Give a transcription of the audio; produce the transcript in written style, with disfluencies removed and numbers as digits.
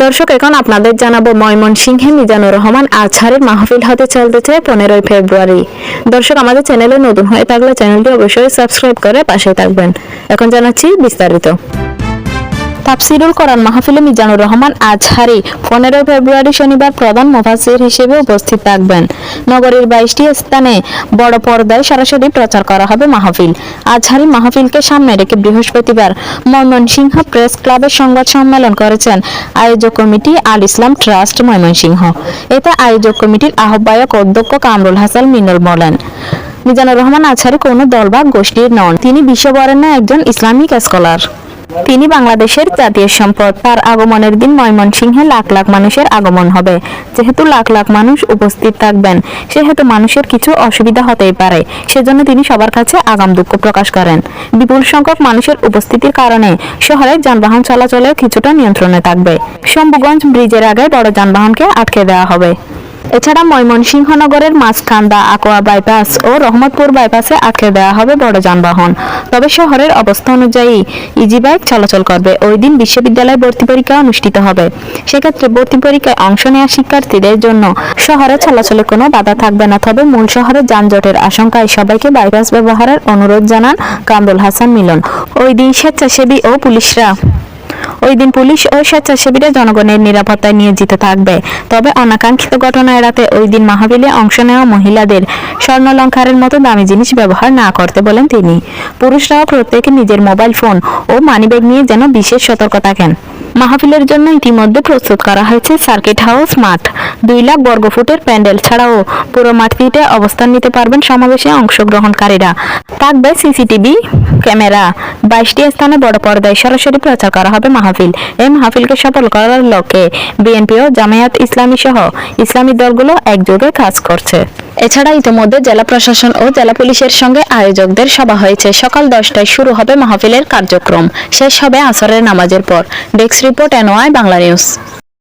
দর্শক, এখন আপনাদের জানাবো ময়মনসিংহে মিজানুর রহমান আজহারের মাহফিল হতে চলতেছে 15 ফেব্রুয়ারি। দর্শক, আমাদের চ্যানেলে নতুন হয়ে থাকলে চ্যানেলটি অবশ্যই সাবস্ক্রাইব করে পাশে থাকবেন। এখন জানাচ্ছি বিস্তারিত। তাফসিরুল কোরআন মাহফিলে মিজানুর রহমান আজহারি 15 ফেব্রুয়ারি শনিবার প্রধান মুফাসসির হিসেবে উপস্থিত থাকবেন। নগরীর 22টি স্থানে বড় পর্দায় সরাসরি প্রচার করা হবে মাহফিল। আজহারি মাহফিলকে সামনে রেখে বৃহস্পতিবার ময়মনসিংহ প্রেস ক্লাবের সংবাদ সম্মেলন করেছেন আয়োজক কমিটি আল ইসলাম ট্রাস্ট ময়মনসিংহ। এতে আয়োজক কমিটির আহ্বায়ক অধ্যক্ষ কামরুল হাসান মিনুল বলেন, মিজানুর রহমান আজহারি কোনো দল বা গোষ্ঠীর নন। তিনি বিশ্ববরেণ্য একজন ইসলামিক স্কলার। তিনি বাংলাদেশের জাতীয় সম্পদ। তার আগমনের দিন ময়মনসিংহে লাখ লাখ মানুষের আগমন হবে। যেহেতু লাখ লাখ মানুষ উপস্থিত থাকবেন, সেহেতু মানুষের কিছু অসুবিধা হতেই পারে। সেজন্য তিনি সবার কাছে আগাম দুঃখ প্রকাশ করেন। বিপুল সংখ্যক মানুষের উপস্থিতির কারণে শহরে যানবাহন চলাচলে কিছুটা নিয়ন্ত্রণে থাকবে। শম্ভুগঞ্জ ব্রিজের আগে বড় যানবাহনকে আটকে দেওয়া হবে। এছাড়া ময়মনসিংহ নগরের মাঝখান্দা, আকোয়া বাইপাস ও রহমতপুর বাইপাসে আটকে দেওয়া হবে বড় যানবাহন। তবে শহরের অবস্থা অনুযায়ী ইজি বাইক চলাচল করবে। ওই দিন বিশ্ববিদ্যালয়ে ভর্তি পরীক্ষা অনুষ্ঠিত হবে। সেক্ষেত্রে ভর্তি পরীক্ষায় অংশ নেওয়া শিক্ষার্থীদের জন্য শহরে চলাচলে কোনো বাধা থাকবে না। তবে মূল শহরে যানজটের আশঙ্কায় সবাইকে বাইপাস ব্যবহারের অনুরোধ জানান কামরুল হাসান মিলন। ওই দিন পুলিশ ও স্বেচ্ছাসেবীরা জনগণের নিরাপত্তায় নিয়োজিত থাকবে। তবে অনাকাঙ্ক্ষিত ঘটনা এড়াতে ওই দিন মাহফিলে অংশ নেওয়া মহিলাদের স্বর্ণালংকারের মতো দামি জিনিস ব্যবহার না করতে বলেন তিনি। পুরুষরাও প্রত্যেকে নিজের মোবাইল ফোন ও মানিব্যাগ নিয়ে যেন বিশেষ সতর্ক থাকেন। মাহফিলের জন্য ইতিমধ্যে প্রস্তুত করা হয়েছে সার্কিট হাউস মাঠ। 2 লাখ বর্গফুটের প্যান্ডেল ছাড়াও পুরো মাঠটিতে অবস্থান নিতে পারবেন সমাবেশে অংশগ্রহণকারীরা। থাকবে সিসিটিভি ক্যামেরা। 22টি স্থানে বড় পর্দায় সরাসরি প্রচার করা হবে মাহফিল। এই মাহফিলকে সফল করার লক্ষ্যে বিএনপি ও জামায়াত ইসলামী সহ ইসলামী দলগুলো একযোগে কাজ করছে। এছাড়া ইতিমধ্যে জেলা প্রশাসন ও জেলা পুলিশের সঙ্গে আয়োজকদের সভা হয়েছে। সকাল 10টায় শুরু হবে মাহফিলের কার্যক্রম, শেষ হবে আসরের নামাজের পর। Desk report NY Bangla news.